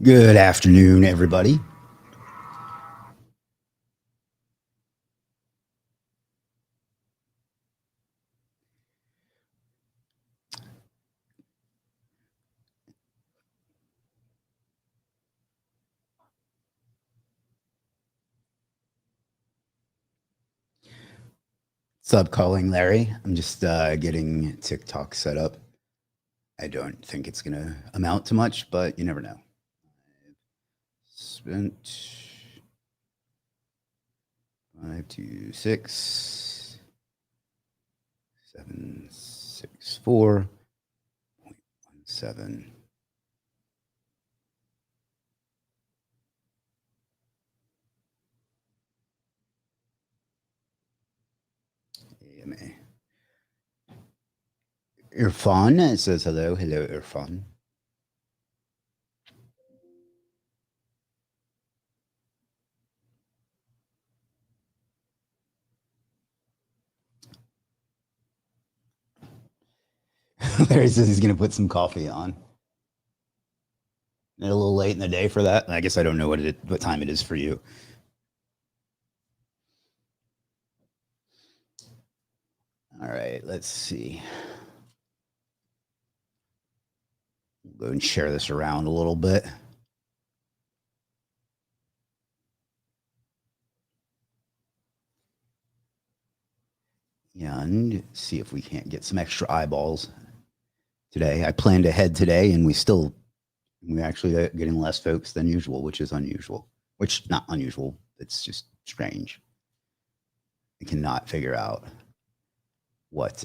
Good afternoon, everybody. What's up, calling Larry? I'm just getting TikTok set up. I don't think it's going to amount to much, but you never know. Spent 526 764.17 AMA. Irfan says hello. Hello, Irfan. Larry says he's going to put some coffee on. A little late in the day for that. I guess I don't know what time it is for you. All right, let's see. We'll go and share this around a little bit. And see if we can't get some extra eyeballs today. I planned ahead today, and we actually are getting less folks than usual, which is unusual. Which not unusual. It's just strange. I cannot figure out what.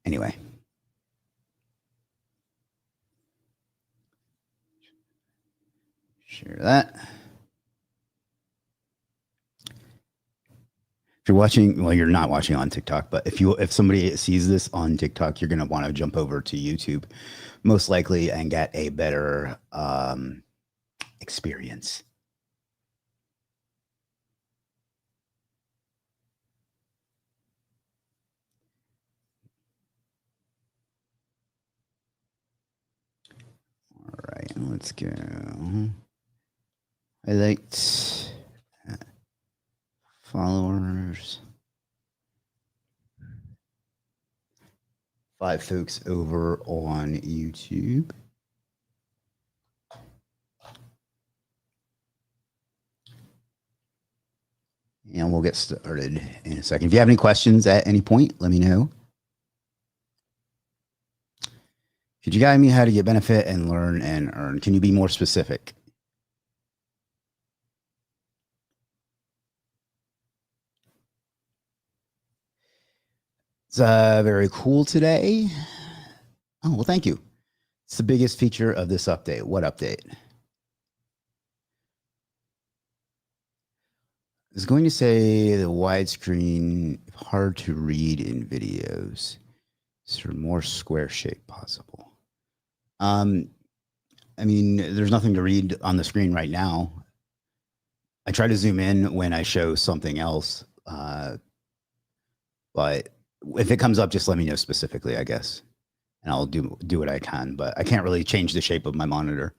Anyway, share that. If you're watching, well, you're not watching on TikTok, but if somebody sees this on TikTok, you're gonna want to jump over to YouTube, most likely, and get a better experience. All right, let's go. Highlights, followers. 5 folks over on YouTube. And we'll get started in a second. If you have any questions at any point, let me know. Could you guide me how to get benefit and learn and earn? Can you be more specific? It's very cool today. Oh, well, thank you. It's the biggest feature of this update. What update? I was going to say the widescreen, hard to read in videos. So more square shape possible. I mean, there's nothing to read on the screen right now. I try to zoom in when I show something else, but if it comes up, just let me know specifically, I guess, and I'll do what I can. But I can't really change the shape of my monitor.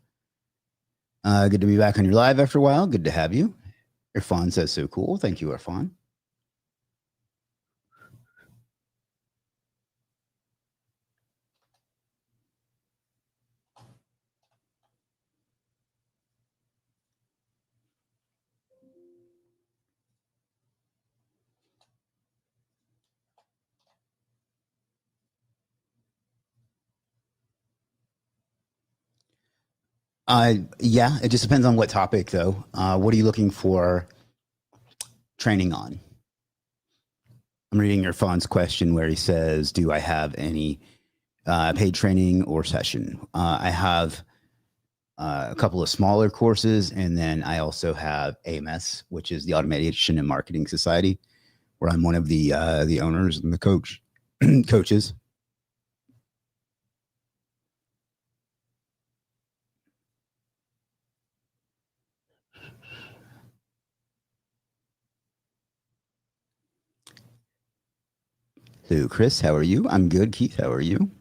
Good to be back on your live after a while. Good to have you. Irfan says so cool. Thank you, Irfan. Yeah, it just depends on what topic, though. What are you looking for training on? I'm reading Irfan's question where he says, "Do I have any paid training or session?" I have a couple of smaller courses, and then I also have AMS, which is the Automation and Marketing Society, where I'm one of the owners and the coaches. So, Chris, how are you? I'm good. Keith, how are you?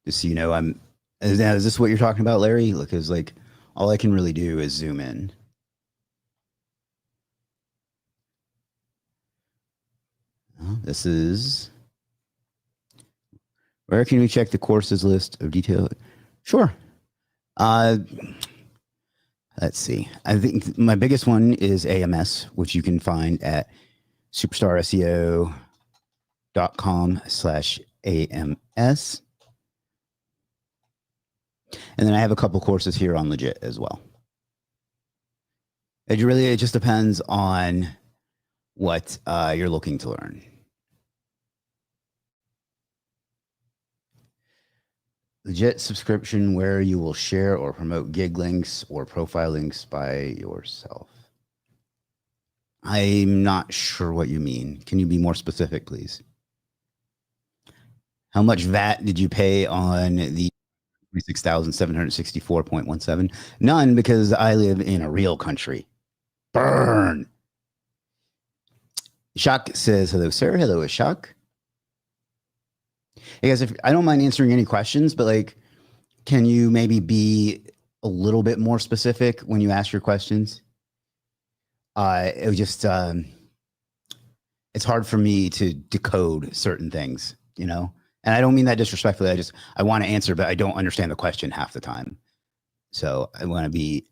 Just so you know, is this what you're talking about, Larry? Because like all I can really do is zoom in. This is where can we check the courses list of detail? Sure. Uh, let's see. I think my biggest one is AMS, which you can find at superstarseo.com/AMS. And then I have a couple courses here on Legiit as well. It just depends on what you're looking to learn. Legiit subscription where you will share or promote gig links or profile links by yourself. I'm not sure what you mean. Can you be more specific, please? How much VAT did you pay on the 26,764.17? None, because I live in a real country. Burn. Shock says, hello, sir. Hello, Shock. Hey guys, if I don't mind answering any questions, but like, can you maybe be a little bit more specific when you ask your questions? It was just, it's hard for me to decode certain things, you know? And I don't mean that disrespectfully. I want to answer, but I don't understand the question half the time. So I want to be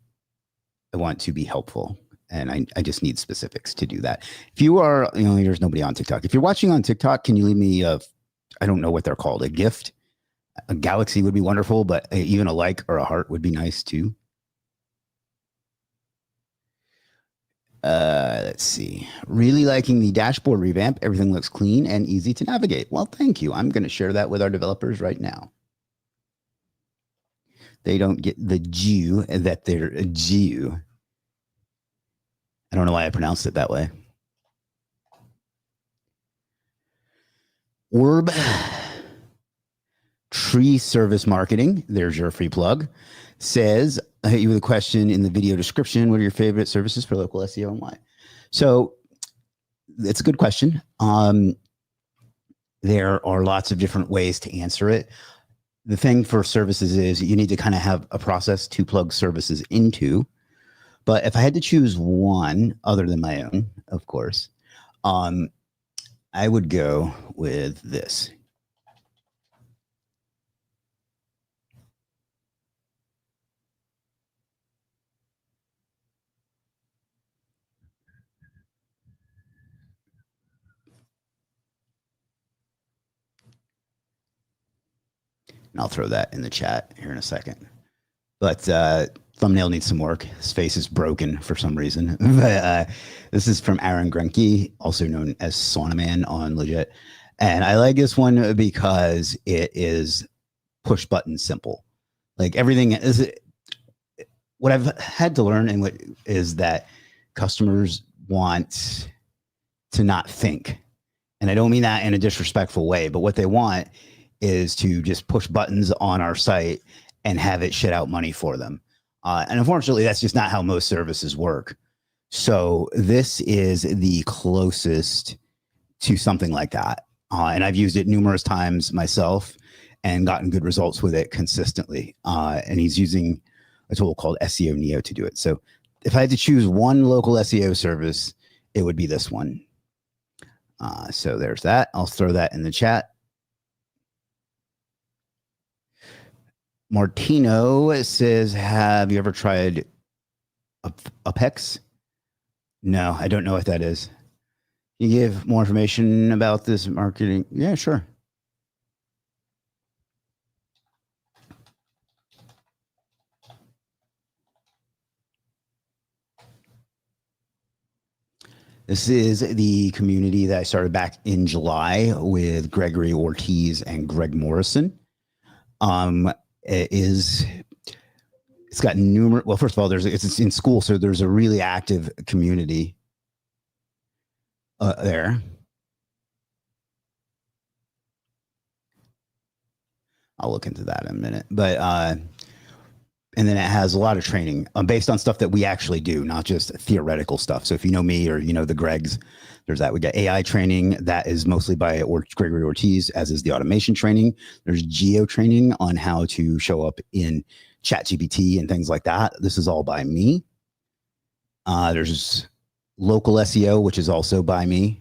helpful. And I just need specifics to do that. If you are, there's nobody on TikTok. If you're watching on TikTok, can you leave me I don't know what they're called, a gift? A galaxy would be wonderful, but even a like or a heart would be nice too. Let's see. Really liking the dashboard revamp. Everything looks clean and easy to navigate. Well, thank you. I'm going to share that with our developers right now. They don't get the Jew that they're a Jew. I don't know why I pronounced it that way. Orb Tree Service Marketing. There's your free plug. Says, I hit you with a question in the video description. What are your favorite services for local SEO and why? So it's a good question. There are lots of different ways to answer it. The thing for services is you need to kind of have a process to plug services into. But if I had to choose one other than my own, of course, I would go with this. And I'll throw that in the chat here in a second. But thumbnail needs some work. His face is broken for some reason. But this is from Aaron Grenke, also known as Saunaman on Legiit. And I like this one because it is push button simple. Like everything is what I've had to learn and what is that customers want to not think. And I don't mean that in a disrespectful way, but what they want is to just push buttons on our site and have it shit out money for them. And unfortunately, that's just not how most services work. So this is the closest to something like that. And I've used it numerous times myself and gotten good results with it consistently. And he's using a tool called SEO Neo to do it. So if I had to choose one local SEO service, it would be this one. So there's that. I'll throw that in the chat. Martino says, have you ever tried Apex? No, I don't know what that is. Can you give more information about this marketing? Yeah, sure. This is the community that I started back in July with Gregory Ortiz and Greg Morrison. It's got numerous, well, first of all, it's in school, so there's a really active community there. I'll look into that in a minute. But And then it has a lot of training based on stuff that we actually do, not just theoretical stuff. So if you know me or you know the Gregs, there's that. We got AI training that is mostly by Gregory Ortiz, as is the automation training. There's geo training on how to show up in ChatGPT and things like that. This is all by me. There's local SEO, which is also by me.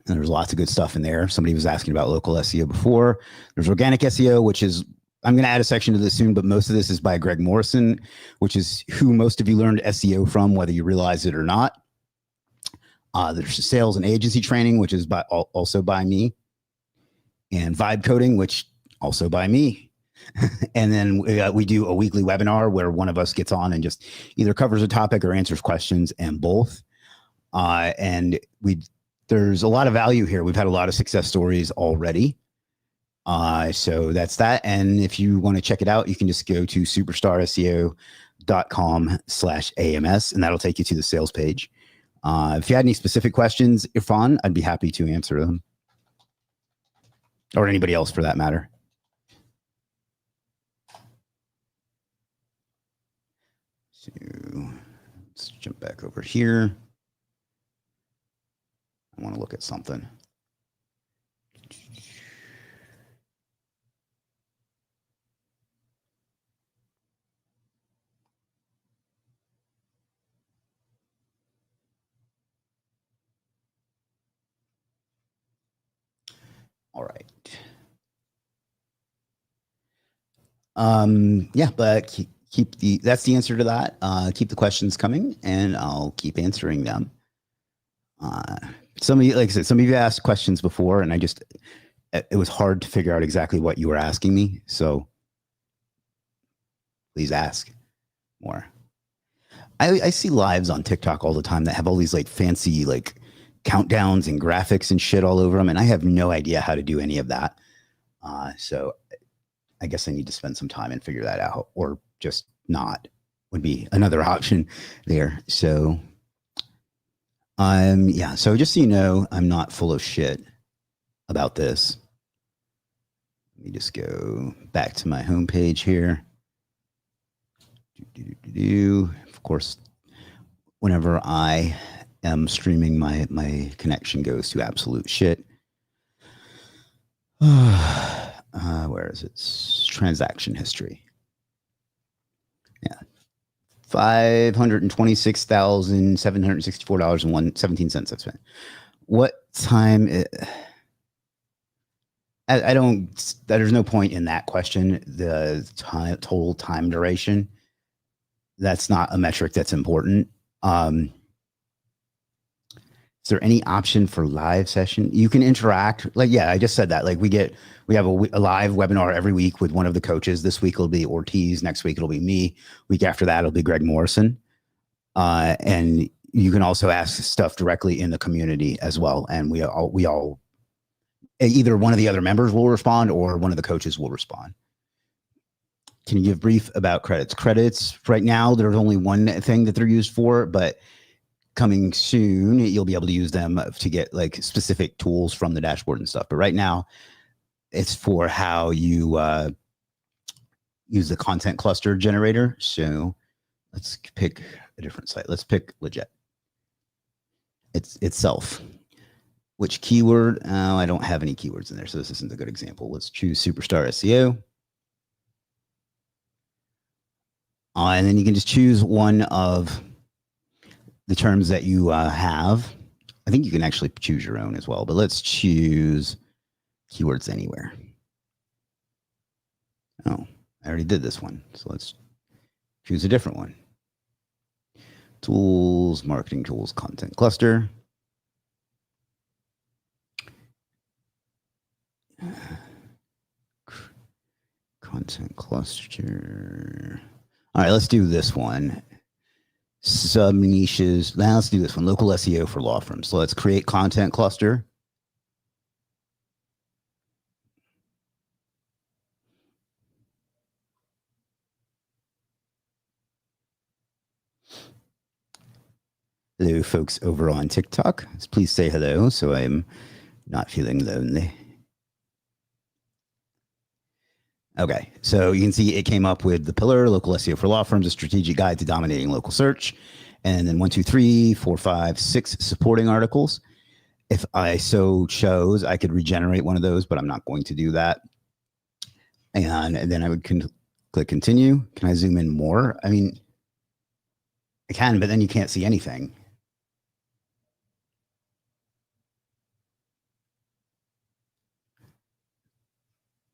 And there's lots of good stuff in there. Somebody was asking about local SEO before. There's organic SEO, which is, I'm going to add a section to this soon, but most of this is by Greg Morrison, which is who most of you learned SEO from, whether you realize it or not. There's sales and agency training, which is also by me. And vibe coding, which also by me. And then we do a weekly webinar where one of us gets on and just either covers a topic or answers questions, and both. And there's a lot of value here. We've had a lot of success stories already. So that's that. And if you want to check it out, you can just go to superstarseo.com/AMS, and that'll take you to the sales page. If you had any specific questions, Irfan, I'd be happy to answer them, or anybody else for that matter. So let's jump back over here. I want to look at something. All right. Yeah, but that's the answer to that. Keep the questions coming, and I'll keep answering them. Some of you, like I said, some of you asked questions before, and it was hard to figure out exactly what you were asking me. So please ask more. I see lives on TikTok all the time that have all these like fancy like countdowns and graphics and shit all over them, and I have no idea how to do any of that. So I guess I need to spend some time and figure that out, or just not would be another option there. So yeah, so just so you know, I'm not full of shit about this. Let me just go back to my homepage here. Of course, whenever I am streaming, my connection goes to absolute shit. Where is it? Transaction history. Yeah. $526,764.17 I've spent. What time? I don't. There's no point in that question. The total time duration. That's not a metric that's important. Is there any option for live session? You can interact. Like, yeah, I just said that. Like, we have a live webinar every week with one of the coaches. This week it'll be Ortiz. Next week it'll be me. Week after that it'll be Greg Morrison. And you can also ask stuff directly in the community as well. And we all either one of the other members will respond or one of the coaches will respond. Can you give brief about credits? Credits right now, there's only one thing that they're used for, but coming soon, you'll be able to use them to get like specific tools from the dashboard and stuff. But right now, it's for how you use the content cluster generator. So let's pick a different site. Let's pick Legiit. It's itself. Which keyword? Oh, I don't have any keywords in there, so this isn't a good example. Let's choose Superstar SEO. And then you can just choose one of the terms that you have. I think you can actually choose your own as well, but let's choose keywords anywhere. Oh, I already did this one. So let's choose a different one. Tools, marketing tools, content cluster. Content cluster. All right, let's do this one. Sub niches. Now let's do this one. Local SEO for law firms. So let's create content cluster. Hello, folks over on TikTok. Please say hello so I'm not feeling lonely. Okay, so you can see it came up with the pillar, local SEO for law firms, a strategic guide to dominating local search, and then 1, 2, 3, 4, 5, 6 supporting articles. If I so chose, I could regenerate one of those, but I'm not going to do that. And then I would click continue. Can I zoom in more? I mean, I can, but then you can't see anything.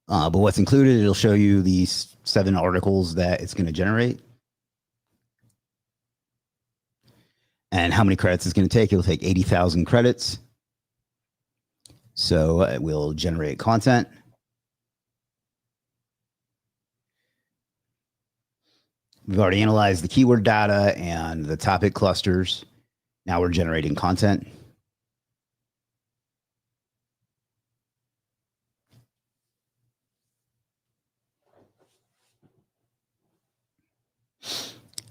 But what's included, it'll show you these 7 articles that it's going to generate. And how many credits it's going to take. It'll take 80,000 credits. So it will generate content. We've already analyzed the keyword data and the topic clusters. Now we're generating content.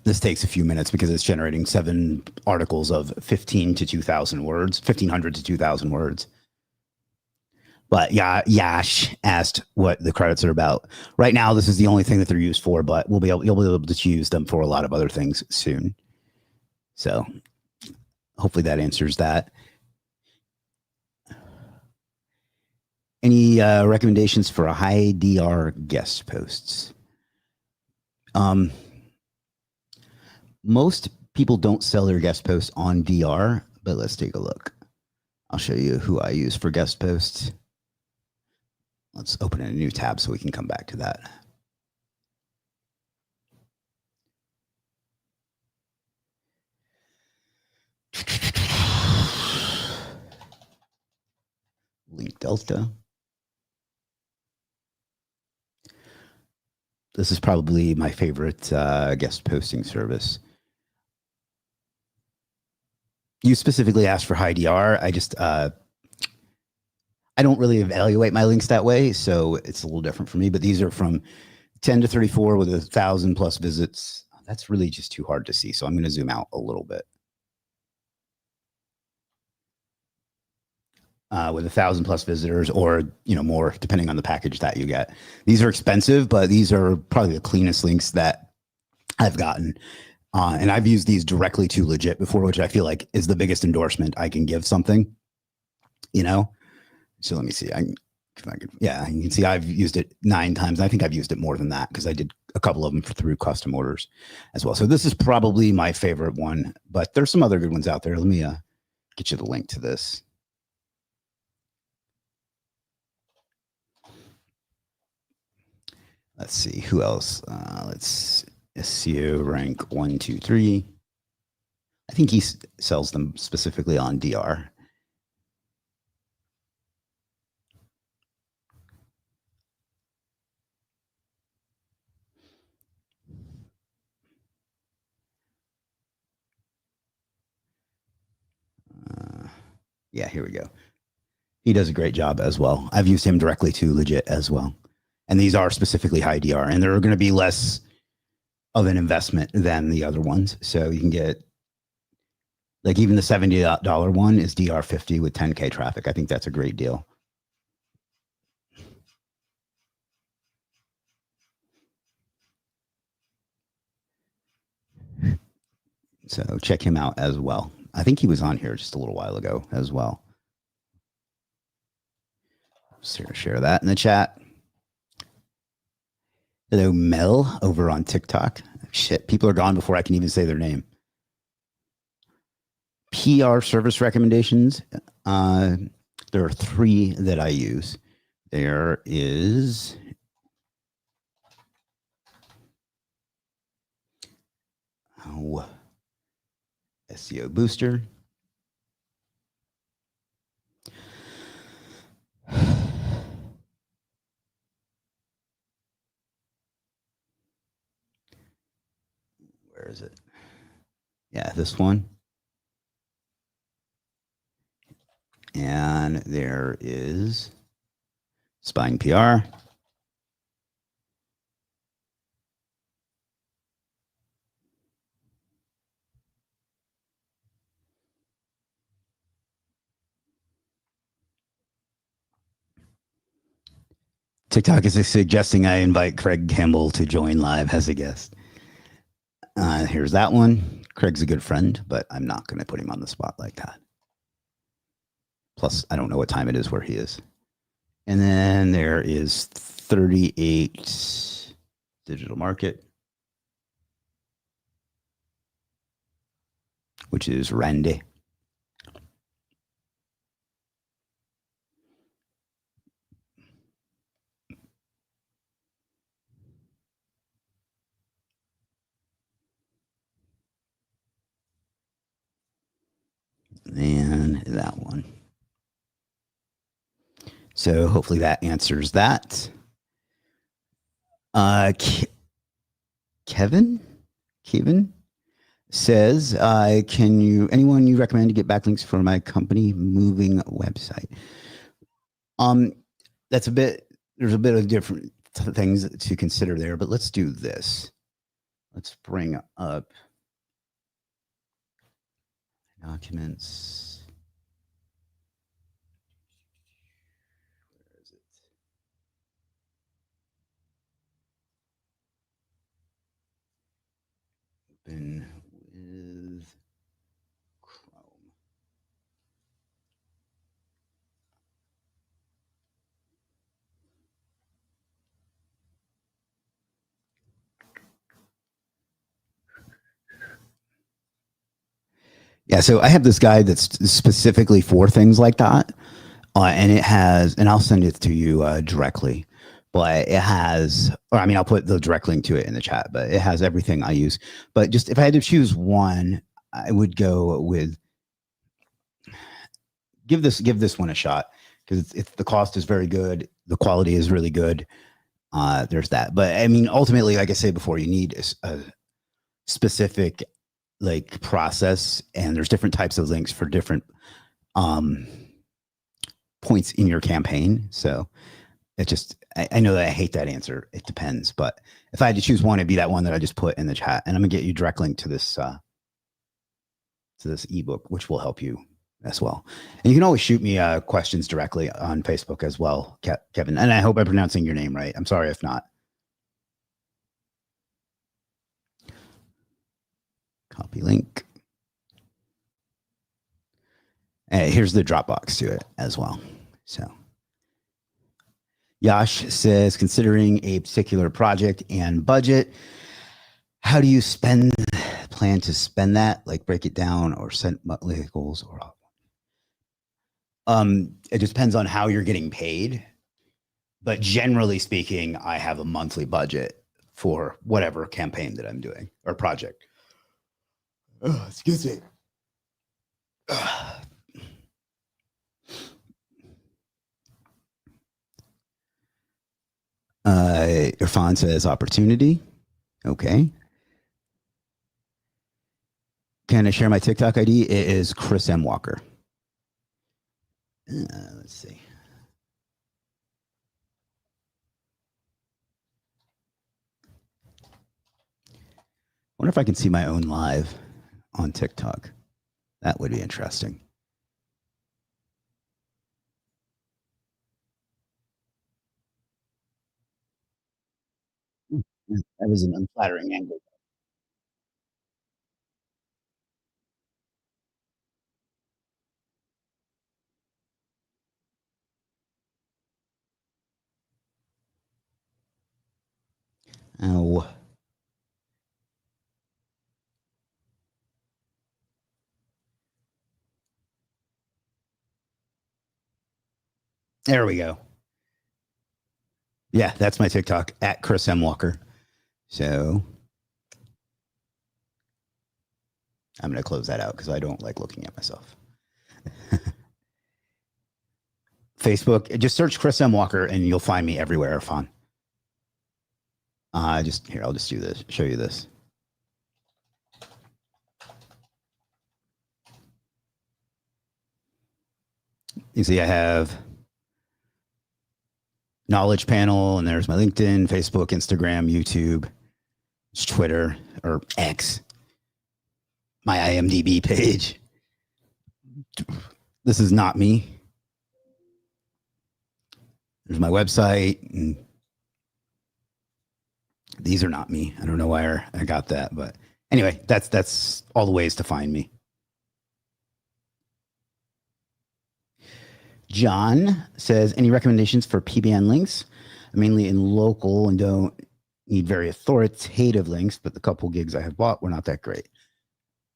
This takes a few minutes because it's generating 7 articles of 15 to 2,000 words, 1,500 to 2,000 words. But yeah, Yash asked what the credits are about. Right now, this is the only thing that they're used for, but you'll be able to use them for a lot of other things soon. So hopefully that answers that. Any recommendations for a high DR guest posts? Most people don't sell their guest posts on DR, but let's take a look. I'll show you who I use for guest posts. Let's open a new tab so we can come back to that. Link Delta. This is probably my favorite guest posting service. You specifically asked for high DR. I don't really evaluate my links that way, so it's a little different for me. But these are from 10 to 34 with 1,000 plus visits. That's really just too hard to see, so I'm going to zoom out a little bit. With 1,000 plus visitors, or more, depending on the package that you get. These are expensive, but these are probably the cleanest links that I've gotten. And I've used these directly to Legiit before, which I feel like is the biggest endorsement I can give something. So let me see. Yeah, you can see I've used it 9 times. I think I've used it more than that because I did a couple of them through custom orders as well. So this is probably my favorite one, but there's some other good ones out there. Let me get you the link to this. Let's see who else. Let's SEO rank 1, 2, 3. I think he sells them specifically on DR. Yeah, here we go. He does a great job as well. I've used him directly to Legiit as well. And these are specifically high DR, and they're going to be less of an investment than the other ones. So you can get, like, even the $70 one is DR 50 with 10K traffic. I think that's a great deal. So check him out as well. I think he was on here just a little while ago as well. Share that in the chat. Hello, Mel, over on TikTok. Shit, people are gone before I can even say their name. PR service recommendations. There are 3 that I use. There is SEO Booster. Where is it? Yeah, this one. And there is Spine PR. TikTok is suggesting I invite Craig Campbell to join live as a guest. Here's that one. Craig's a good friend, but I'm not going to put him on the spot like that. Plus, I don't know what time it is where he is. And then there is 38 Digital Market, which is Randy. And that one. So hopefully that answers that. Kevin says, anyone you recommend to get backlinks for my company moving website? There's a bit of different things to consider there, but let's do this. Let's bring up documents. Where is it? Open with Chrome. Yeah, so I have this guide that's specifically for things like that. And it has, and I'll send it to you directly, but it has, or I mean, I'll put the direct link to it in the chat, but it has everything I use. But just if I had to choose one, I would go with, give this one a shot, because the cost is very good. The quality is really good. There's that. But I mean, ultimately, like I said before, you need a specific like process, and there's different types of links for different points in your campaign. So it just, I know that I hate that answer. It depends, but if I had to choose one, it'd be that one that I just put in the chat, and I'm gonna get you a direct link to this ebook, which will help you as well. And you can always shoot me questions directly on Facebook as well, Kevin. And I hope I'm pronouncing your name right. I'm sorry if not. Copy link. And here's the Dropbox to it as well. So Yash says, considering a particular project and budget, how do you plan to spend that? Like break it down or set monthly goals or it just depends on how you're getting paid. But generally speaking, I have a monthly budget for whatever campaign that I'm doing or project. Oh, excuse me. Irfan says opportunity. Okay. Can I share my TikTok ID? It is Chris M. Walker. Let's see. Wonder if I can see my own live on TikTok. That would be interesting. That was an unflattering angle. Oh. There we go. Yeah, that's my TikTok at Chris M. Walker. So I'm going to close that out because I don't like looking at myself. Facebook, just search Chris M. Walker and you'll find me everywhere, Irfan. I'll just do this, show you this. You see, I have knowledge panel, and there's my LinkedIn, Facebook, Instagram, YouTube, Twitter, or X, my IMDb page. This is not me. There's my website and These are not me. I don't know where I got that, but anyway, that's all the ways to find me. John says, any recommendations for PBN links? I'm mainly in local and don't need very authoritative links, but the couple gigs I have bought were not that great.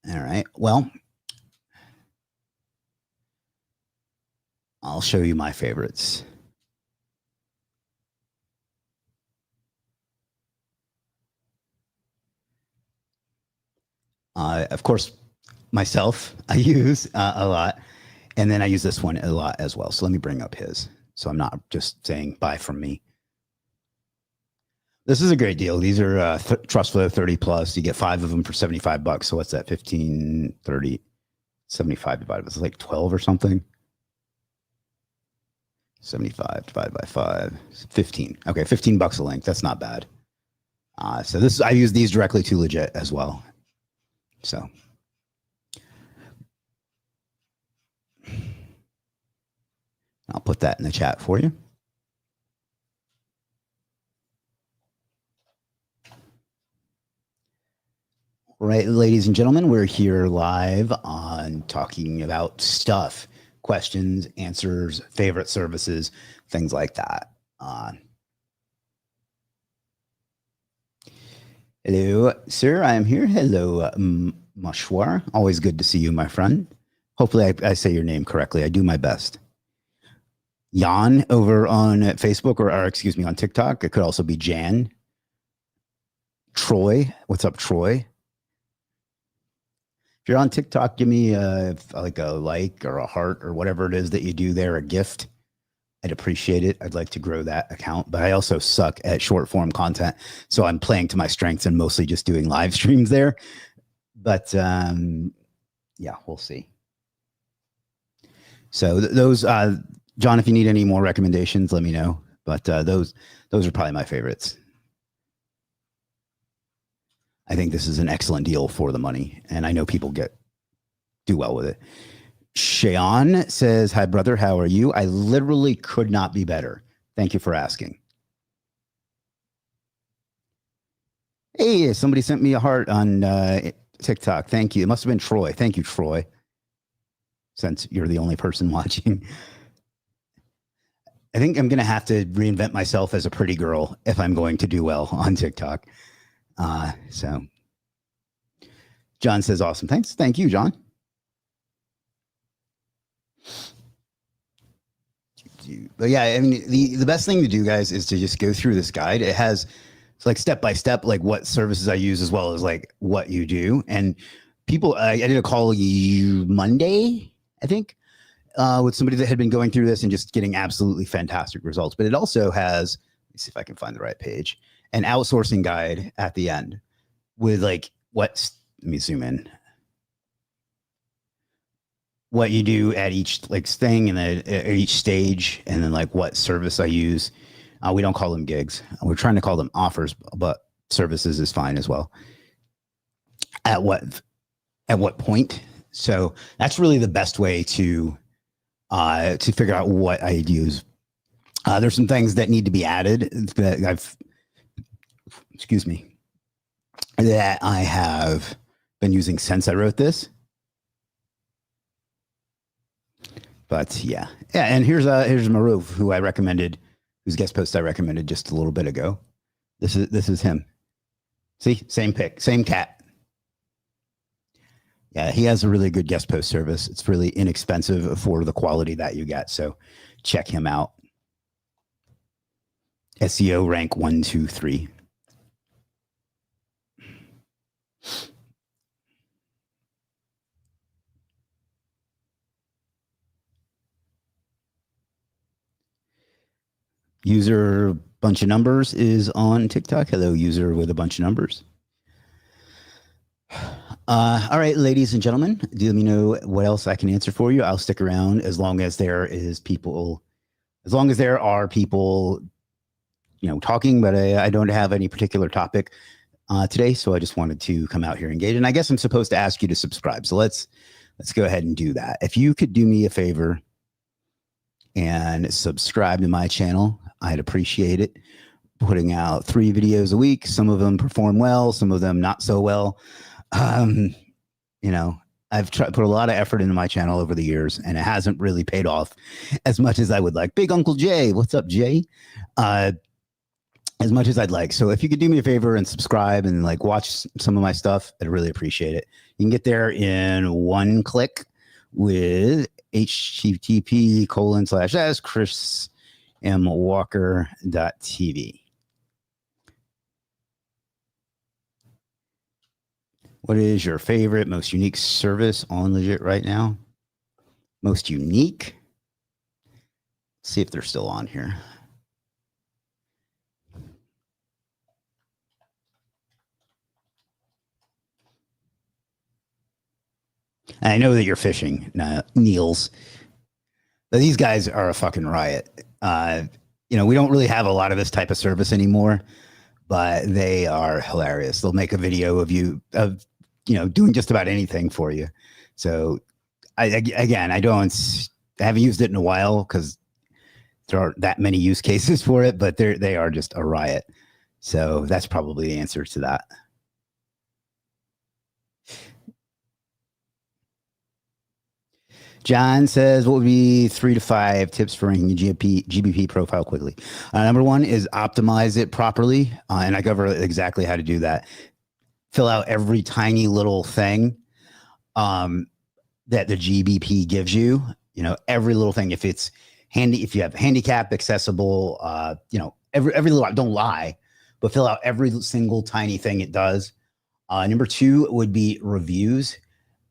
All right. Well, I'll show you my favorites. Of course, myself, I use a lot. And then I use this one a lot as well. So let me bring up his. So I'm not just saying buy from me. This is a great deal. These are TrustFlow 30 plus. You get 5 of them for $75. So what's that? 15, 30, 75 divided by, it's like 12 or something. 75 divided by 5, 15. Okay, $15 a link. That's not bad. So this, I use these directly to Legiit as well. So I'll put that in the chat for you. All right, ladies and gentlemen, we're here live on talking about stuff, questions, answers, favorite services, things like that. Hello, sir. I am here. Hello, Mashwar. Always good to see you, my friend. Hopefully I say your name correctly. I do my best. Jan over on Facebook or excuse me, on TikTok. It could also be Jan. Troy. What's up, Troy? If you're on TikTok, give me like a like or a heart or whatever it is that you do there, a gift. I'd appreciate it. I'd like to grow that account, but I also suck at short form content. So I'm playing to my strengths and mostly just doing live streams there. But yeah, we'll see. So those, John, if you need any more recommendations, let me know. But those are probably my favorites. I think this is an excellent deal for the money, and I know people do well with it. Shayon says, hi, brother. How are you? I literally could not be better. Thank you for asking. Hey, somebody sent me a heart on TikTok. Thank you. It must have been Troy. Thank you, Troy, since you're the only person watching. I think I'm going to have to reinvent myself as a pretty girl if I'm going to do well on TikTok. So John says, awesome. Thanks. Thank you, John. But yeah, I mean, the best thing to do, guys, is to just go through this guide. It has like step by step, like what services I use as well as like what you do. And people, I did a call Monday, I think, with somebody that had been going through this and just getting absolutely fantastic results. But it also has, let me see if I can find the right page, an outsourcing guide at the end with like let me zoom in. What you do at each like thing and at each stage, and then like what service I use. We don't call them gigs. We're trying to call them offers, but services is fine as well. At what point? So that's really the best way to figure out what I use. There's some things that need to be added that that I have been using since I wrote this. But yeah. And here's Maruf, who I recommended, whose guest post I recommended just a little bit ago. This is him. See, same pic, same cat. Yeah, he has a really good guest post service. It's really inexpensive for the quality that you get. So check him out. SEO rank 1, 2, 3. User bunch of numbers is on TikTok. Hello, user with a bunch of numbers. All right, ladies and gentlemen, do let me know what else I can answer for you. I'll stick around as long as there are people, talking, but I don't have any particular topic today. So I just wanted to come out here and engage. And I guess I'm supposed to ask you to subscribe. So let's go ahead and do that. If you could do me a favor and subscribe to my channel, I'd appreciate it. putting out 3 videos a week. Some of them perform well, some of them not so well. You know, I've put a lot of effort into my channel over the years, and it hasn't really paid off as much as I would like. Big Uncle Jay, what's up, Jay? As much as I'd like. So if you could do me a favor and subscribe and like watch some of my stuff, I'd really appreciate it. You can get there in one click with http://chrismwalker.tv. What is your favorite, most unique service on Legiit right now? Most unique? Let's see if they're still on here. I know that you're fishing, Niels. But these guys are a fucking riot. You know, we don't really have a lot of this type of service anymore, but they are hilarious. They'll make a video of you doing just about anything for you. So I haven't used it in a while because there aren't that many use cases for it, but they are just a riot. So that's probably the answer to that. John says, what would be 3 to 5 tips for ranking your GBP profile quickly? Number 1 is optimize it properly. And I cover exactly how to do that. Fill out every tiny little thing that the GBP gives you. You know, every little thing. If it's handy, if you have handicap, accessible, every little, don't lie, but fill out every single tiny thing it does. Number 2 would be reviews,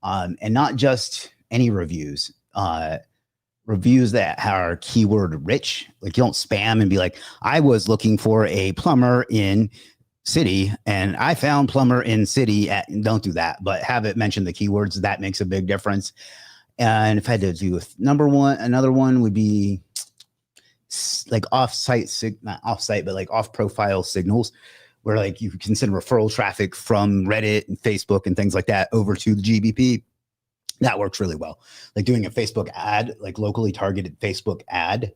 and not just any reviews, reviews that are keyword rich. Like you don't spam and be like, I was looking for a plumber in city and I found plumber in city don't do that, but have it mention the keywords. That makes a big difference. And if I had to do another one would be like not off-site, but like off-profile signals, where like you can send referral traffic from Reddit and Facebook and things like that over to the GBP. That works really well. Like doing a Facebook ad, like locally targeted Facebook ad,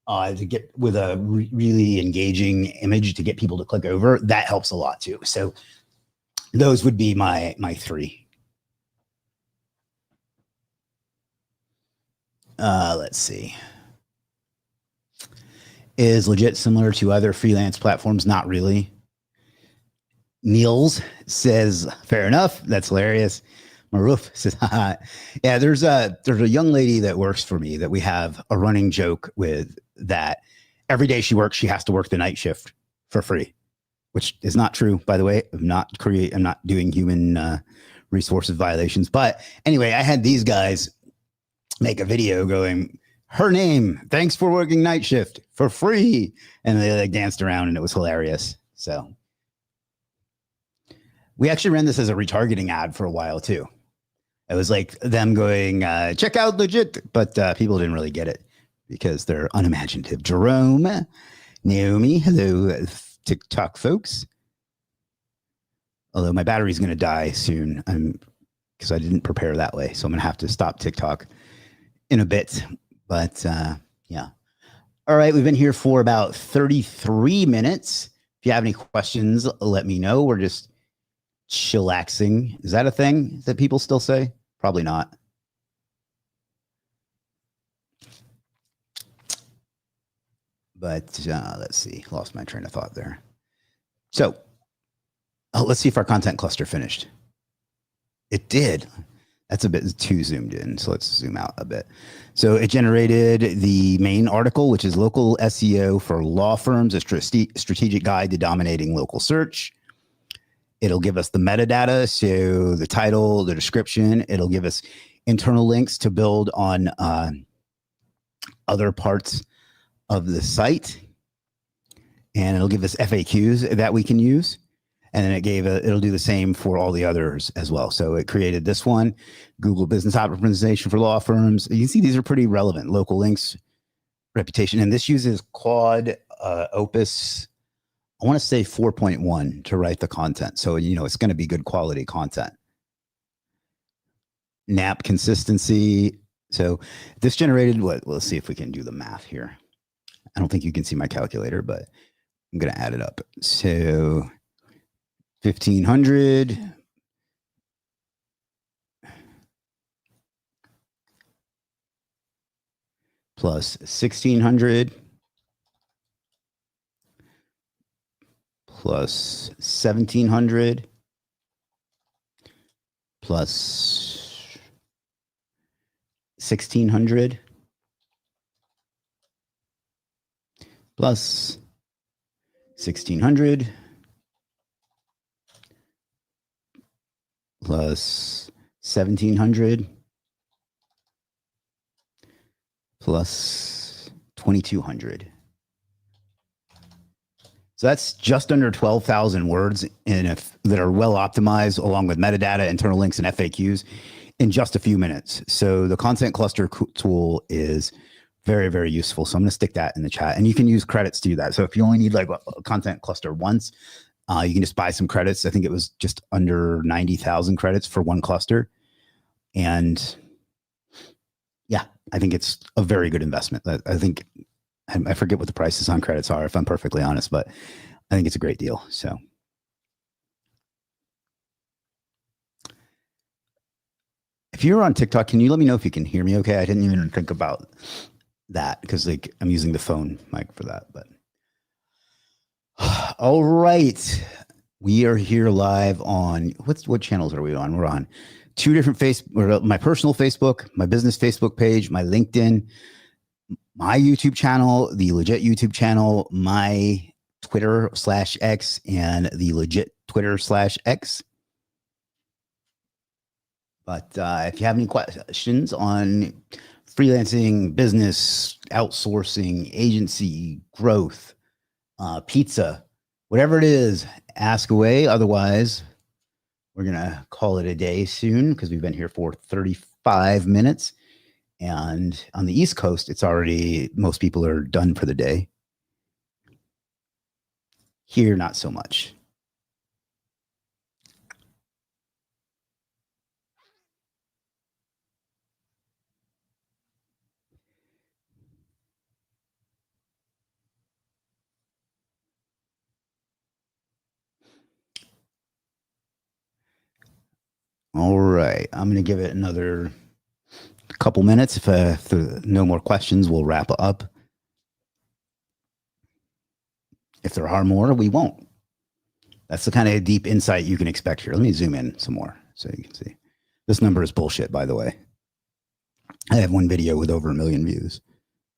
to get with a really engaging image to get people to click over. That helps a lot too. So those would be my 3. Let's see. Is Legiit similar to other freelance platforms? Not really. Niels says, fair enough. That's hilarious. Maruf says, yeah, there's a young lady that works for me that we have a running joke with, that every day she works, she has to work the night shift for free, which is not true, by the way. I'm not doing human resources violations. But anyway, I had these guys make a video going, her name, thanks for working night shift for free. And they like danced around and it was hilarious. So we actually ran this as a retargeting ad for a while too. It was like them going, check out Legiit, but people didn't really get it because they're unimaginative. Jerome, Naomi, hello, TikTok folks. Although my battery's going to die soon because I didn't prepare that way. So I'm going to have to stop TikTok in a bit. But yeah. All right, we've been here for about 33 minutes. If you have any questions, let me know. We're just chillaxing. Is that a thing that people still say? Probably not. But let's see. Lost my train of thought there. So let's see if our content cluster finished. It did. That's a bit too zoomed in. So let's zoom out a bit. So it generated the main article, which is Local SEO for Law Firms, a strategic guide to dominating local search. It'll give us the metadata, so the title, the description. It'll give us internal links to build on other parts of the site. And it'll give us FAQs that we can use. And then it'll do the same for all the others as well. So it created this one, Google Business Optimization for Law Firms. You can see these are pretty relevant. Local links, reputation. And this uses Claude Opus, I want to say 4.1 to write the content. So, it's going to be good quality content. NAP consistency. So this generated what? Let's see if we can do the math here. I don't think you can see my calculator, but I'm going to add it up. So 1,500 plus 1,600 plus 1,700 plus 1,600 plus 1,600 plus 1,700 plus 2,200. So that's just under 12,000 words that are well optimized along with metadata, internal links, and FAQs in just a few minutes. So the content cluster tool is very, very useful. So I'm going to stick that in the chat, and you can use credits to do that. So if you only need like a content cluster once, you can just buy some credits. I think it was just under 90,000 credits for one cluster. And yeah, I think it's a very good investment. I think I forget what the prices on credits are, if I'm perfectly honest, but I think it's a great deal. So if you're on TikTok, can you let me know if you can hear me okay? I didn't even think about that because like I'm using the phone mic for that. But all right. We are here live on what channels are we on? We're on two different my personal Facebook, my business Facebook page, my LinkedIn, my YouTube channel, the Legiit YouTube channel, my Twitter/X, and the Legiit Twitter/X. But if you have any questions on freelancing, business, outsourcing, agency, growth, pizza, whatever it is, ask away. Otherwise, we're going to call it a day soon because we've been here for 35 minutes. And on the East Coast, it's already, most people are done for the day. Here, not so much. All right. I'm going to give it another couple minutes. If there are no more questions, we'll wrap up. If there are more, we won't. That's the kind of deep insight you can expect here. Let me zoom in some more so you can see. This number is bullshit, by the way. I have one video with over 1 million views.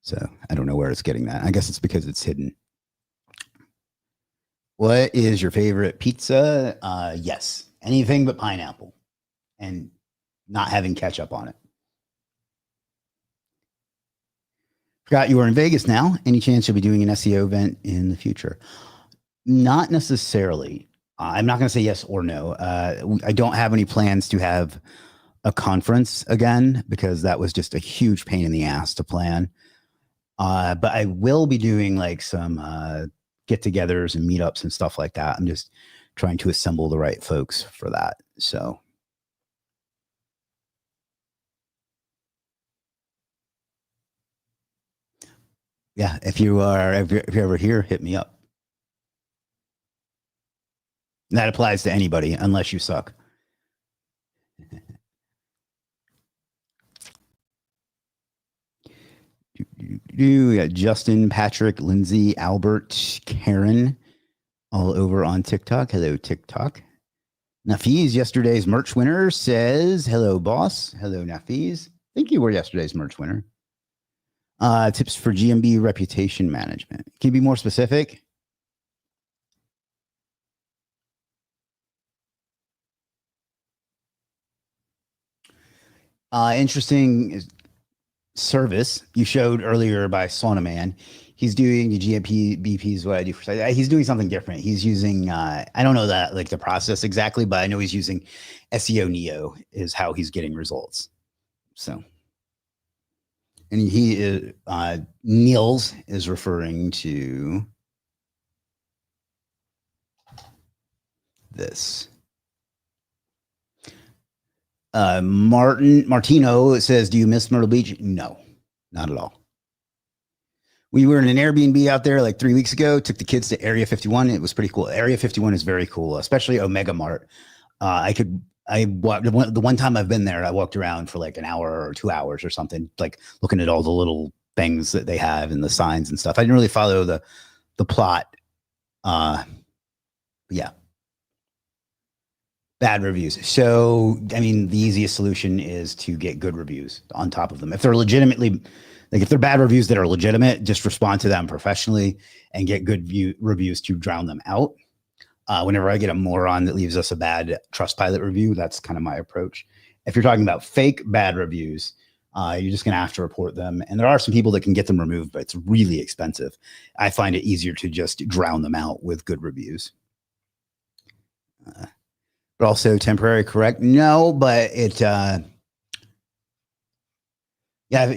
So I don't know where it's getting that. I guess it's because it's hidden. What is your favorite pizza? Yes. Anything but pineapple and not having ketchup on it. Forgot you were in Vegas now. Any chance you'll be doing an SEO event in the future? Not necessarily. I'm not going to say yes or no. I don't have any plans to have a conference again because that was just a huge pain in the ass to plan. But I will be doing like some get-togethers and meetups and stuff like that. I'm just trying to assemble the right folks for that. So yeah, if you're ever here, hit me up. And that applies to anybody unless you suck. We got Justin, Patrick, Lindsay, Albert, Karen, all over on TikTok. Hello, TikTok. Nafiz, yesterday's merch winner, says, hello, boss. Hello, Nafiz. I think you were yesterday's merch winner. Tips for GMB reputation management. Can you be more specific? Interesting service you showed earlier by Sauna Man. He's doing the GMP BPs. What I do for he's doing something different. He's using I don't know that like the process exactly, but I know he's using SEO Neo is how he's getting results. So, and he is Niels is referring to this. Martino says, do you miss Myrtle Beach? No, not at all. We were in an Airbnb out there like 3 weeks ago. Took the kids to Area 51. It was pretty cool. Area 51 is very cool, especially Omega Mart. I walked the one time I've been there. I walked around for like an hour or 2 hours or something, like looking at all the little things that they have and the signs and stuff. I didn't really follow the plot. Yeah, bad reviews. So, I mean, the easiest solution is to get good reviews on top of them. If they're legitimately, like if they're bad reviews that are legitimate, just respond to them professionally and get good reviews to drown them out. Whenever I get a moron that leaves us a bad Trustpilot review, that's kind of my approach. If you're talking about fake bad reviews, you're just going to have to report them. And there are some people that can get them removed, but it's really expensive. I find it easier to just drown them out with good reviews. But also temporary correct? No, but it, yeah,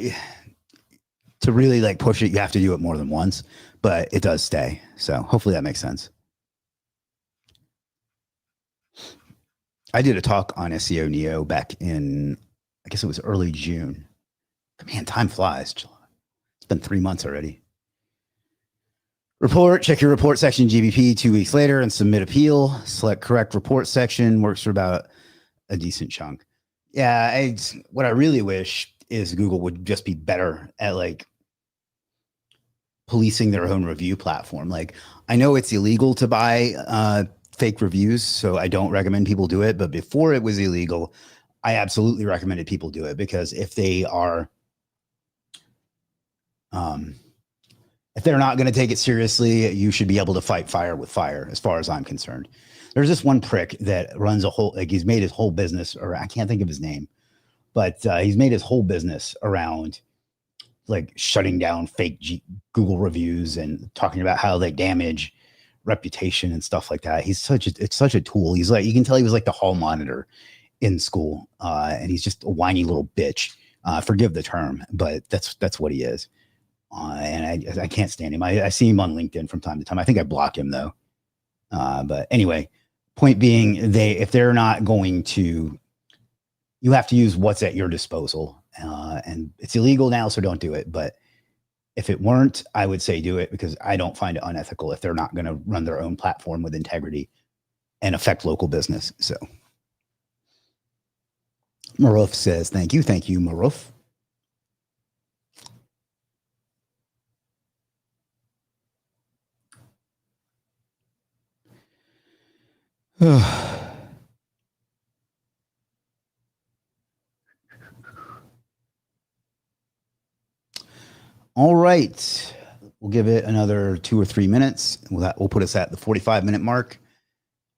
to really like push it, you have to do it more than once, but it does stay. So hopefully that makes sense. I did a talk on SEO Neo back in, I guess it was early June. Man, time flies. It's been 3 months already. Report, check your report section GBP 2 weeks later and submit appeal. Select correct report section, works for about a decent chunk. Yeah, what I really wish is Google would just be better at like policing their own review platform. Like I know it's illegal to buy fake reviews, so I don't recommend people do it. But before it was illegal, I absolutely recommended people do it because if they are, if they're not going to take it seriously, you should be able to fight fire with fire, as far as I'm concerned. There's this one prick that runs a whole, like he's made his whole business, or I can't think of his name, but he's made his whole business around like shutting down fake Google reviews and talking about how they damage reputation and stuff like that. It's such a tool. He's like, you can tell he was like the hall monitor in school, and he's just a whiny little bitch. Forgive the term, but that's what he is. And I can't stand him. I see him on LinkedIn from time to time. I think I block him though. But anyway, point being, if they're not going to, you have to use what's at your disposal, and it's illegal now, so don't do it. But if it weren't, I would say do it because I don't find it unethical if they're not going to run their own platform with integrity and affect local business. So Maruf says, thank you, Maruf. All right. We'll give it another 2 or 3 minutes. We'll put us at the 45-minute mark.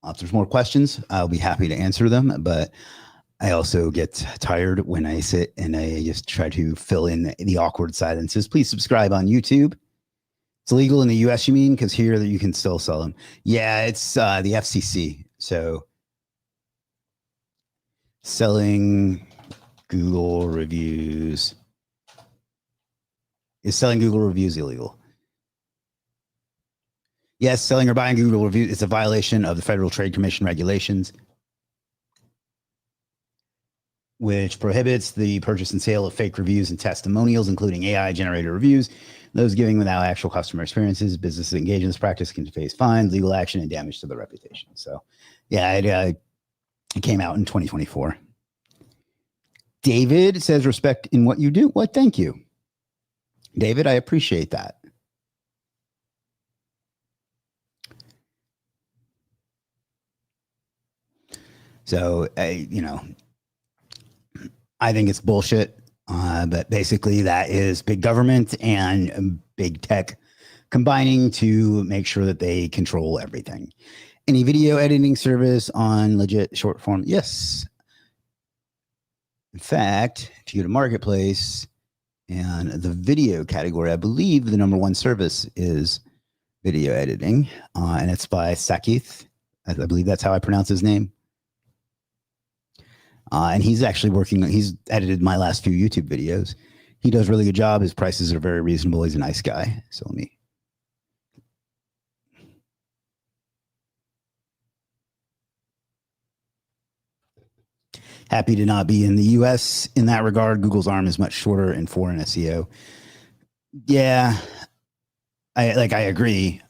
If there's more questions, I'll be happy to answer them. But I also get tired when I sit and I just try to fill in the awkward silences. Please subscribe on YouTube. It's illegal in the US, you mean? Because here you can still sell them. Yeah, it's the FCC. So selling Google reviews. Is selling Google reviews illegal? Yes, selling or buying Google reviews is a violation of the Federal Trade Commission regulations, which prohibits the purchase and sale of fake reviews and testimonials, including AI-generated reviews. Those giving without actual customer experiences. Businesses engaged in this practice can face fines, legal action, and damage to their reputation. So, yeah, it came out in 2024. David says, respect in what you do. What? Thank you, David. I appreciate that. So, I think it's bullshit. But basically, that is big government and big tech combining to make sure that they control everything. Any video editing service on Legiit short form? Yes. In fact, if you go to Marketplace and the video category, I believe the #1 service is video editing, and it's by Sakith. I believe that's how I pronounce his name. And he's actually he's edited my last few YouTube videos. He does a really good job. His prices are very reasonable. He's a nice guy. So let me. Happy to not be in the US in that regard. Google's arm is much shorter in foreign SEO. Yeah. I agree,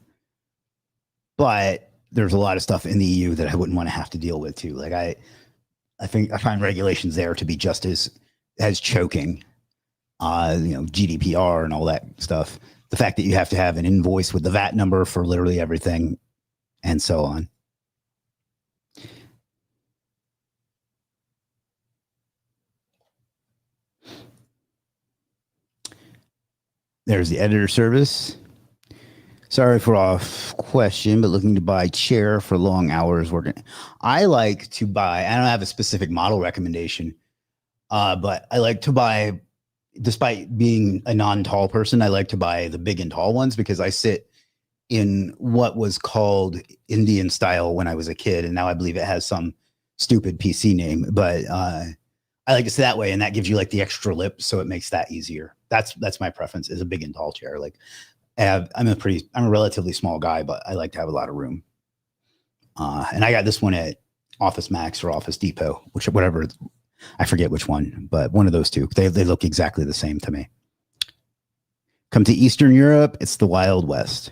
but there's a lot of stuff in the EU that I wouldn't want to have to deal with too. Like I think I find regulations there to be just as choking. GDPR and all that stuff. The fact that you have to have an invoice with the VAT number for literally everything, and so on. There's the editor service. Sorry for off question, but looking to buy chair for long hours working. I like to buy, I don't have a specific model recommendation, but I like to buy, despite being a non-tall person, I like to buy the big and tall ones because I sit in what was called Indian style when I was a kid. And now I believe it has some stupid PC name, but I like to sit that way. And that gives you like the extra lip. So it makes that easier. That's my preference, is a big and tall chair. Like I'm a relatively small guy, but I like to have a lot of room. And I got this one at Office Max or Office Depot, whatever, I forget which one, but one of those two. They look exactly the same to me. Come to Eastern Europe, it's the Wild West.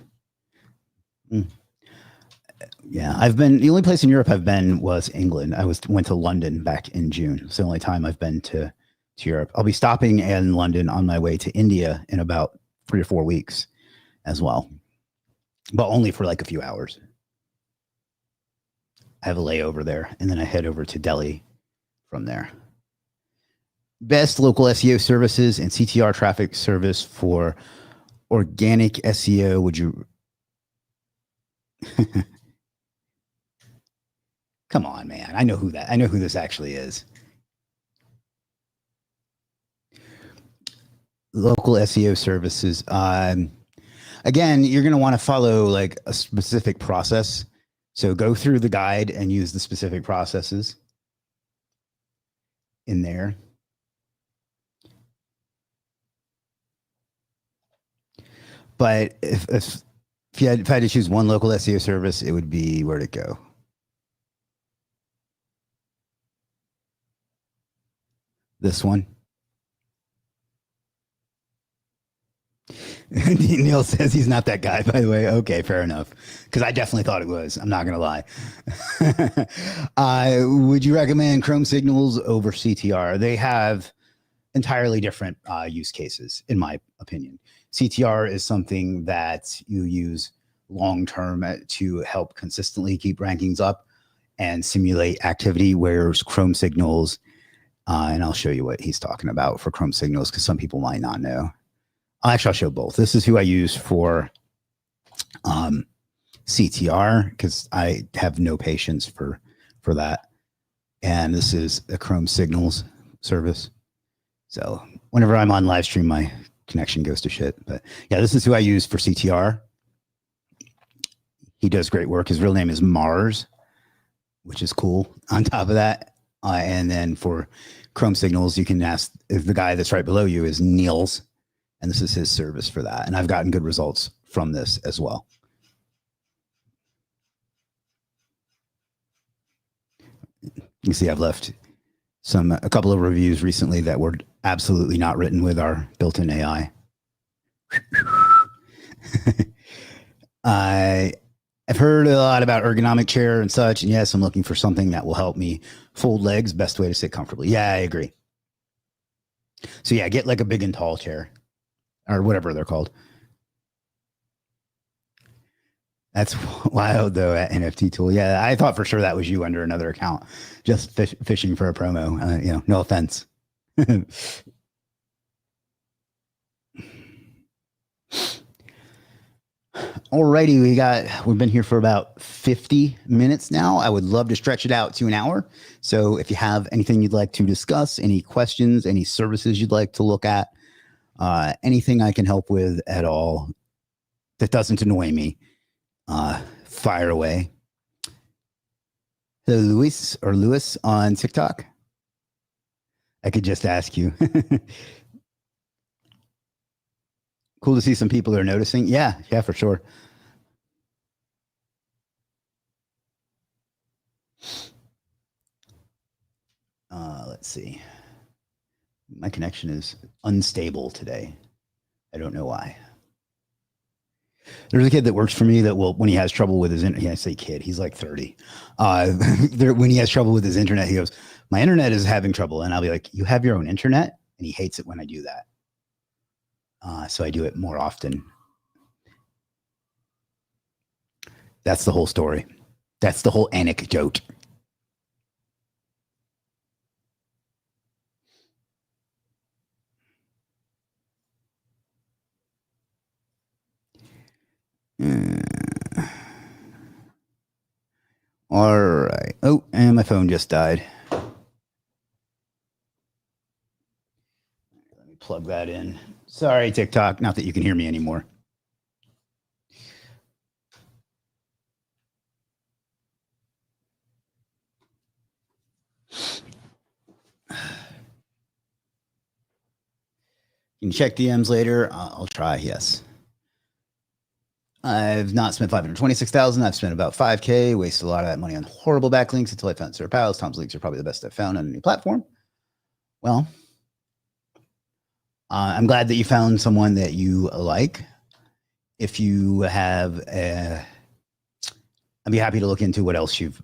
Yeah, the only place in Europe I've been was England. Went to London back in June. It's the only time I've been to Europe. I'll be stopping in London on my way to India in about 3 or 4 weeks as well, but only for like a few hours. I have a layover there, and then I head over to Delhi from there. Best local SEO services and CTR traffic service for organic SEO. Would you? Come on, man. I know who this actually is. Local SEO services. Again, you're going to want to follow like a specific process. So go through the guide and use the specific processes in there. But if I had to choose one local SEO service, it would be, where'd it go? This one. Neil says he's not that guy, by the way. Okay, fair enough. Because I definitely thought it was. I'm not going to lie. Would you recommend Chrome Signals over CTR? They have entirely different use cases, in my opinion. CTR is something that you use long term to help consistently keep rankings up and simulate activity, whereas Chrome Signals, and I'll show you what he's talking about for Chrome Signals because some people might not know. Actually, I'll show both. This is who I use for CTR because I have no patience for that. And this is a Chrome Signals service. So whenever I'm on live stream, my connection goes to shit. But yeah, this is who I use for CTR. He does great work. His real name is Mars, which is cool. On top of that, and then for Chrome Signals, you can ask if the guy that's right below you is Niels. And this is his service for that. And I've gotten good results from this as well. You can see I've left a couple of reviews recently that were absolutely not written with our built-in AI. I've heard a lot about ergonomic chair and such. And yes, I'm looking for something that will help me fold legs. Best way to sit comfortably. Yeah, I agree. So yeah, get like a big and tall chair. Or whatever they're called. That's wild, though, at NFT Tool. Yeah, I thought for sure that was you under another account, just fishing for a promo. No offense. Alrighty, we've been here for about 50 minutes now. I would love to stretch it out to an hour. So if you have anything you'd like to discuss, any questions, any services you'd like to look at, anything I can help with at all that doesn't annoy me, fire away. Hello, Lewis on TikTok. I could just ask you. Cool to see some people are noticing. Yeah, for sure. Let's see. My connection is unstable today. I don't know why. There's a kid that works for me that will, when he has trouble with his internet, I say kid, he's like 30. When he has trouble with his internet, he goes, my internet is having trouble. And I'll be like, you have your own internet? And he hates it when I do that. So I do it more often. That's the whole story. That's the whole anecdote. All right. Oh, and my phone just died. Let me plug that in. Sorry, TikTok. Not that you can hear me anymore. You can check DMs later. I'll try. Yes. I've not spent 526,000. I've spent about 5K. Wasted a lot of that money on horrible backlinks until I found Sir Pals. Tom's links are probably the best I've found on any platform. Well, I'm glad that you found someone that you like. If you have, I'd be happy to look into what else you've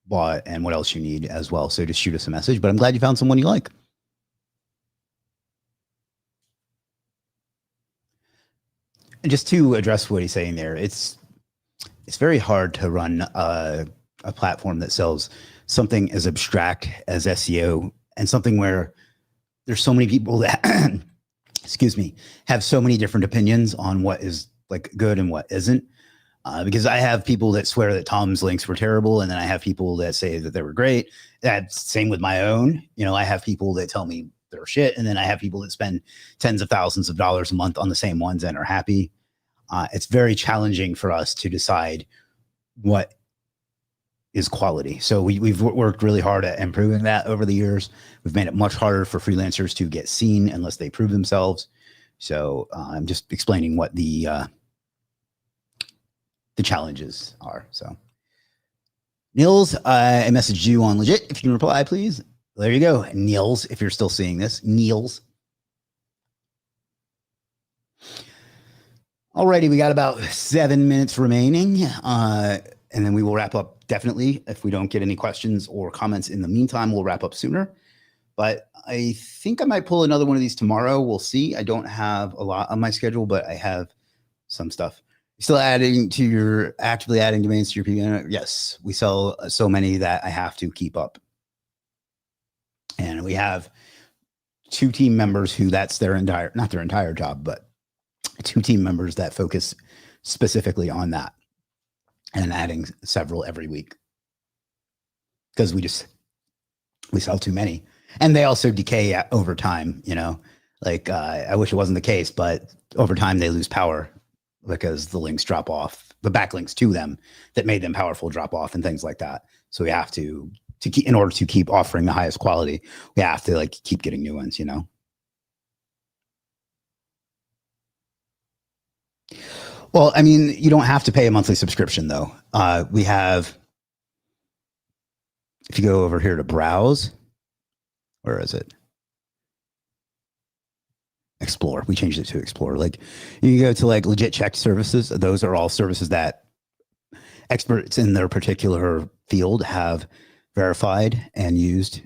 bought and what else you need as well. So just shoot us a message. But I'm glad you found someone you like. And just to address what he's saying there, it's very hard to run a platform that sells something as abstract as SEO and something where there's so many people that, excuse me, have so many different opinions on what is like good and what isn't. Because I have people that swear that Tom's links were terrible, and then I have people that say that they were great. That's same with my own. You know, I have people that tell me they're shit, and then I have people that spend tens of thousands of dollars a month on the same ones and are happy. It's very challenging for us to decide what is quality. So we've worked really hard at improving that over the years. We've made it much harder for freelancers to get seen unless they prove themselves. So I'm just explaining what the challenges are. So Nils, I messaged you on Legiit. If you can reply, please. There you go. Nils, if you're still seeing this, Nils. Alrighty, we got about 7 minutes remaining. And then we will wrap up definitely. If we don't get any questions or comments in the meantime, we'll wrap up sooner. But I think I might pull another one of these tomorrow. We'll see. I don't have a lot on my schedule, but I have some stuff. Still actively adding domains to your PBN? Yes, we sell so many that I have to keep up. And we have 2 team members who that's not their entire job, but 2 team members that focus specifically on that and adding several every week. Because we sell too many. And they also decay over time, you know, like I wish it wasn't the case, but over time they lose power because the links drop off, the backlinks to them that made them powerful drop off and things like that. So we have to keep, in order to keep offering the highest quality, we have to like keep getting new ones, you know? Well, I mean, you don't have to pay a monthly subscription though. We have, if you go over here to browse, where is it? Explore. We changed it to Explore. Like you can go to like Legiit checked services. Those are all services that experts in their particular field have verified and used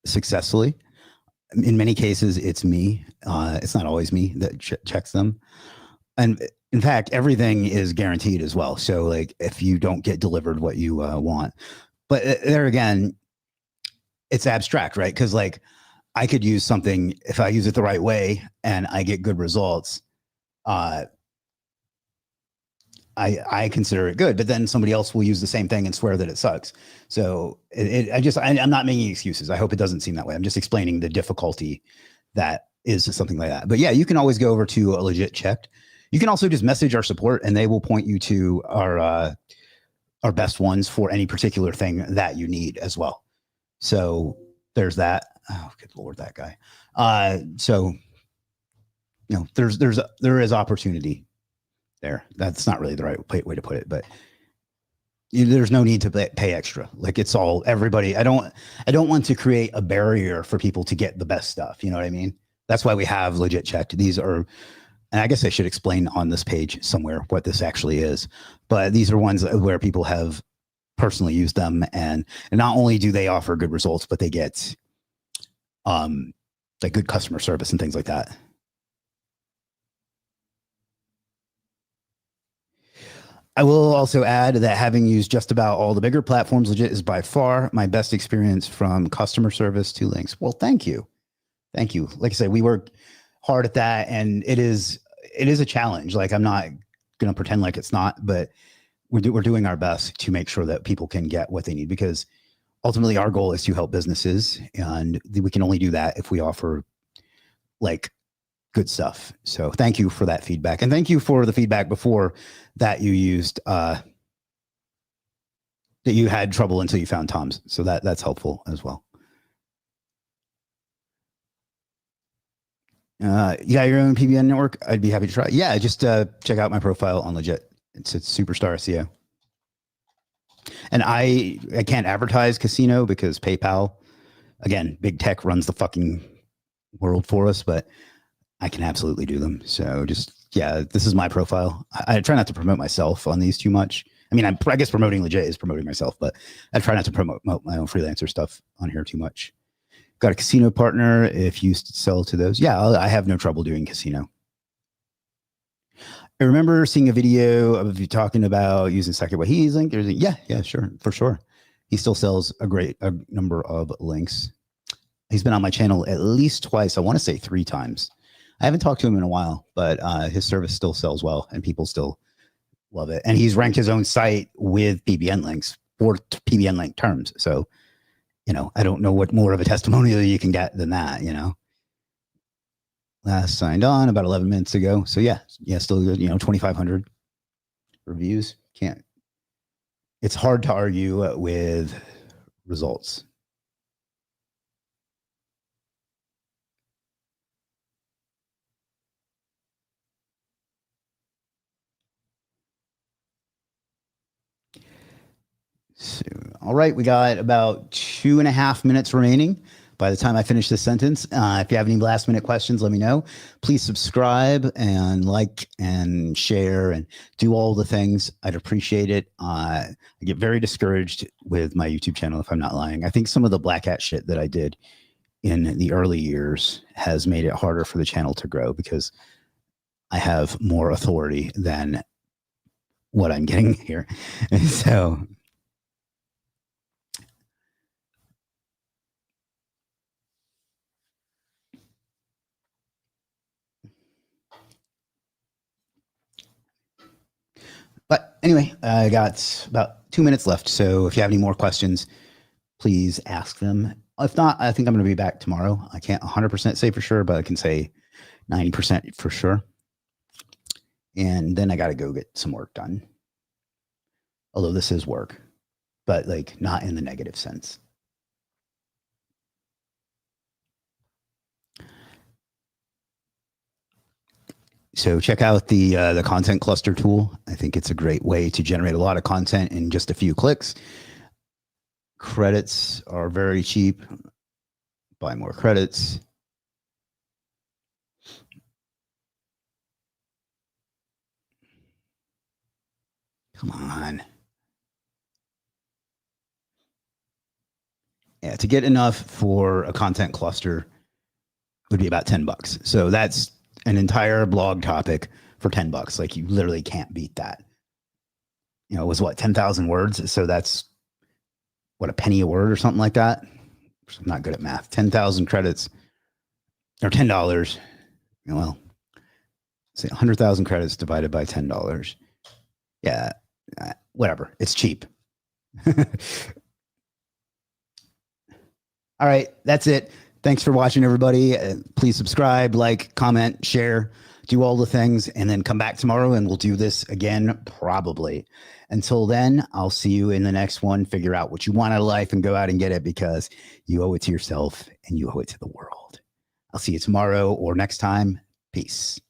successfully. In many cases, it's me. It's not always me that checks them. And in fact, everything is guaranteed as well. So like if you don't get delivered what you want, but there again, it's abstract, right? Because like I could use something, if I use it the right way and I get good results, I consider it good, but then somebody else will use the same thing and swear that it sucks. So I'm not making excuses. I hope it doesn't seem that way. I'm just explaining the difficulty that is something like that. But yeah, you can always go over to a Legiit checked. You can also just message our support and they will point you to our best ones for any particular thing that you need as well. So there's that. Oh, good Lord, that guy. So, you know, there is opportunity there. That's not really the right way to put it, but there's no need to pay extra. Like it's all everybody. I don't want to create a barrier for people to get the best stuff. You know what I mean? That's why we have Legiit checked. These are and I guess I should explain on this page somewhere what this actually is, but these are ones where people have personally used them, and not only do they offer good results, but they get like good customer service and things like that. I will also add that having used just about all the bigger platforms, Legiit is by far my best experience from customer service to links. Well, thank you. Thank you. Like I said, we work hard at that, and it is a challenge. Like, I'm not going to pretend like it's not, but we're doing our best to make sure that people can get what they need, because ultimately our goal is to help businesses, and we can only do that if we offer like good stuff. So thank you for that feedback, and thank you for the feedback before that you used that you had trouble until you found Tom's. So that's helpful as well. You got your own PBN network? I'd be happy to try. Yeah, just check out my profile on Legiit. It's Superstar SEO. And I can't advertise casino because PayPal, again, big tech runs the fucking world for us, but I can absolutely do them. So just, yeah, this is my profile. I try not to promote myself on these too much. I mean, I guess promoting Legiit is promoting myself, but I try not to promote my own freelancer stuff on here too much. Got a casino partner if you sell to those. Yeah, I have no trouble doing casino. I remember seeing a video of you talking about using Second What He's link. Yeah, sure, for sure. He still sells a number of links. He's been on my channel at least twice. I want to say 3 times. I haven't talked to him in a while, but his service still sells well, and people still love it. And he's ranked his own site with PBN links for PBN link terms. So, you know, I don't know what more of a testimonial you can get than that, you know. Last signed on about 11 minutes ago. So yeah, still good. You know, 2,500 reviews. It's hard to argue with results. So, all right, we got about 2.5 minutes remaining by the time I finish this sentence. If you have any last minute questions, let me know. Please subscribe and like and share and do all the things. I'd appreciate it. I get very discouraged with my YouTube channel, if I'm not lying. I think some of the black hat shit that I did in the early years has made it harder for the channel to grow, because I have more authority than what I'm getting here. So but anyway, I got about 2 minutes left. So if you have any more questions, please ask them. If not, I think I'm going to be back tomorrow. I can't 100% say for sure, but I can say 90% for sure. And then I got to go get some work done. Although this is work, but like not in the negative sense. So check out the content cluster tool. I think it's a great way to generate a lot of content in just a few clicks. Credits are very cheap. Buy more credits. Come on. Yeah, to get enough for a content cluster would be about $10. So that's an entire blog topic for $10. Like, you literally can't beat that. You know, it was what, 10,000 words? So that's what, a penny a word or something like that. I'm not good at math. 10,000 credits or $10. Well, say 100,000 credits divided by $10. Yeah, whatever. It's cheap. All right, that's it. Thanks for watching, everybody. Please subscribe, like, comment, share, do all the things, and then come back tomorrow and we'll do this again, probably. Until then, I'll see you in the next one. Figure out what you want out of life and go out and get it, because you owe it to yourself and you owe it to the world. I'll see you tomorrow or next time. Peace.